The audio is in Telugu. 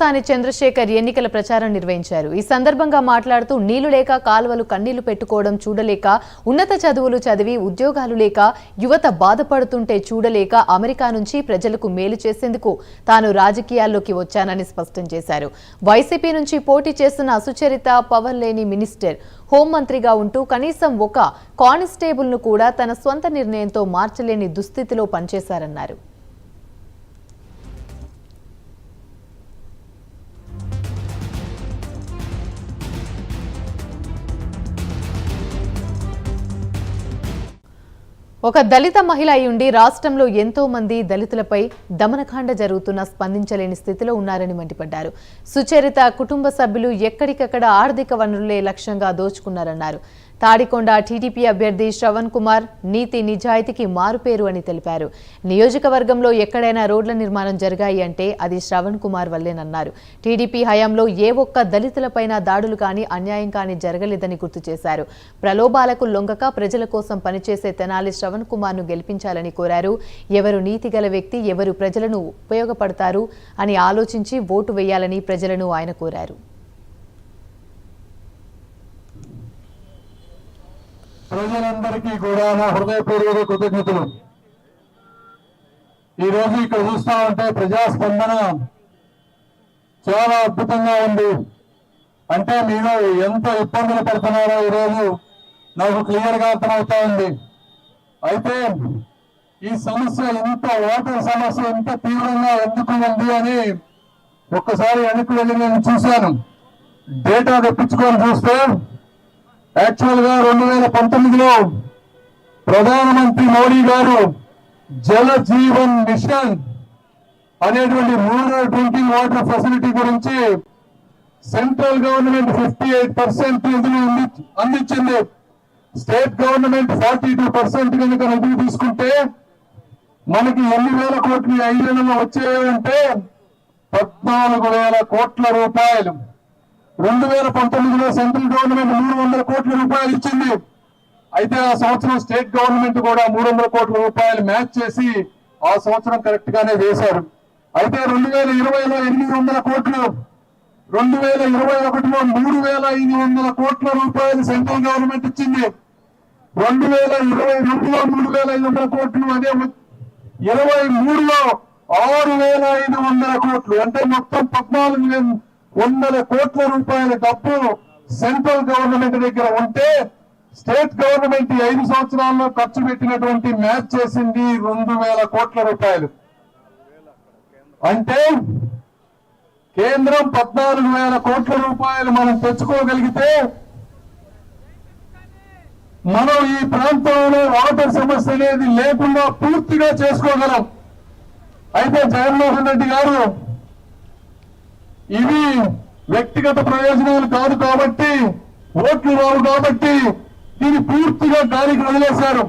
తాని చంద్రశేఖర్ ఎన్నికల ప్రచారం నిర్వహించారు. ఈ సందర్భంగా మాట్లాడుతూ నీళ్లు లేక కాలువలు కన్నీళ్లు పెట్టుకోవడం చూడలేక, ఉన్నత చదువులు చదివి ఉద్యోగాలు లేక యువత బాధపడుతుంటే చూడలేక అమెరికా నుంచి ప్రజలకు మేలు చేసేందుకు తాను రాజకీయాల్లోకి వచ్చానని స్పష్టం చేశారు. వైసీపీ నుంచి పోటీ చేస్తున్న సుచరిత పవర్ లేని మినిస్టర్, హోంమంత్రిగా ఉంటూ కనీసం ఒక కానిస్టేబుల్ను కూడా తన సొంత నిర్ణయంతో మార్చలేని దుస్థితిలో పనిచేశారన్నారు. ఒక దళిత మహిళ అయి ఉండి రాష్ట్రంలో ఎంతో మంది దళితులపై దమనకాండ జరుగుతున్నా స్పందించలేని స్థితిలో ఉన్నారని మండిపడ్డారు. సుచరిత కుటుంబ సభ్యులు ఎక్కడికక్కడ ఆర్థిక వనరులే లక్ష్యంగా దోచుకున్నారన్నారు. తాడికొండ టీడీపీ అభ్యర్థి శ్రవణ్ కుమార్ నీతి నిజాయితీకి మారుపేరు అని తెలిపారు. నియోజకవర్గంలో ఎక్కడైనా రోడ్ల నిర్మాణం జరిగాయి అంటే అది శ్రవణ్ కుమార్ వల్లేనన్నారు. టీడీపీ హయాంలో ఏ ఒక్క దళితులపైన దాడులు కానీ అన్యాయం కానీ జరగలేదని గుర్తు చేశారు. ప్రలోభాలకు లొంగక ప్రజల కోసం పనిచేసే తెనాలి శ్రవణ్ కుమార్ ను గెలిపించాలని కోరారు. ఎవరు నీతిగల వ్యక్తి, ఎవరు ప్రజలను ఉపయోగపడతారు అని ఆలోచించి ఓటు వేయాలని ప్రజలను ఆయన కోరారు. ప్రజలందరికీ కూడా నా హృదయపూర్వక కృతజ్ఞతలు. ఈరోజు ఇక్కడ చూస్తా ఉంటే ప్రజాస్పందన చాలా అద్భుతంగా ఉంది. అంటే మీరు ఎంత ఇబ్బందులు పడుతున్నారో ఈరోజు నాకు క్లియర్ గా అర్థమవుతా ఉంది. అయితే ఈ సమస్య ఇంత ఓటర్ సమస్య ఇంత తీవ్రంగా ఎందుకు ఉంది అని ఒక్కసారి వెనక్కి వెళ్ళి నేను చూశాను. డేటా తెప్పించుకొని చూస్తే యాక్చువల్ గా 2019లో ప్రధానమంత్రి మోడీ గారు జల జీవన్ మిషన్ అనేటువంటి రూరల్ డ్రింకింగ్ వాటర్ ఫెసిలిటీ గురించి సెంట్రల్ గవర్నమెంట్ 58% నిధులు అందించింది. స్టేట్ గవర్నమెంట్ 42% కనుక నిధులు తీసుకుంటే మనకి ఎన్ని వేల కోట్లు 5 నెలల్లో వచ్చాయంటే 14,000 కోట్ల రూపాయలు. 2019లో సెంట్రల్ గవర్నమెంట్ 300 కోట్ల రూపాయలు ఇచ్చింది. అయితే ఆ సంవత్సరం స్టేట్ గవర్నమెంట్ కూడా 300 కోట్ల రూపాయలు మ్యాచ్ చేసి ఆ సంవత్సరం కరెక్ట్ గానే వేశారు. అయితే 2020లో 800 కోట్లు, 2021లో 3,500 కోట్ల రూపాయలు సెంట్రల్ గవర్నమెంట్ ఇచ్చింది. 2022లో 3,500 కోట్లు, అదే 23లో 6,500 కోట్లు, అంటే మొత్తం 14,100 కోట్ల రూపాయల డబ్బు సెంట్రల్ గవర్నమెంట్ దగ్గర ఉంటే స్టేట్ గవర్నమెంట్ 5 సంవత్సరాల్లో ఖర్చు పెట్టినటువంటి మ్యాచ్ చేసింది 2,000 కోట్ల రూపాయలు. అంటే కేంద్రం 14,000 కోట్ల రూపాయలు మనం తెచ్చుకోగలిగితే మనం ఈ ప్రాంతంలో వాటర్ సమస్య అనేది లేకుండా పూర్తిగా చేసుకోగలం. అయితే జగన్మోహన్ రెడ్డి గారు ఇవి వ్యక్తిగత ప్రయోజనాలు కాదు కాబట్టి, ఓట్లు రావు కాబట్టి దీన్ని పూర్తిగా గాలికి వదిలేశారు.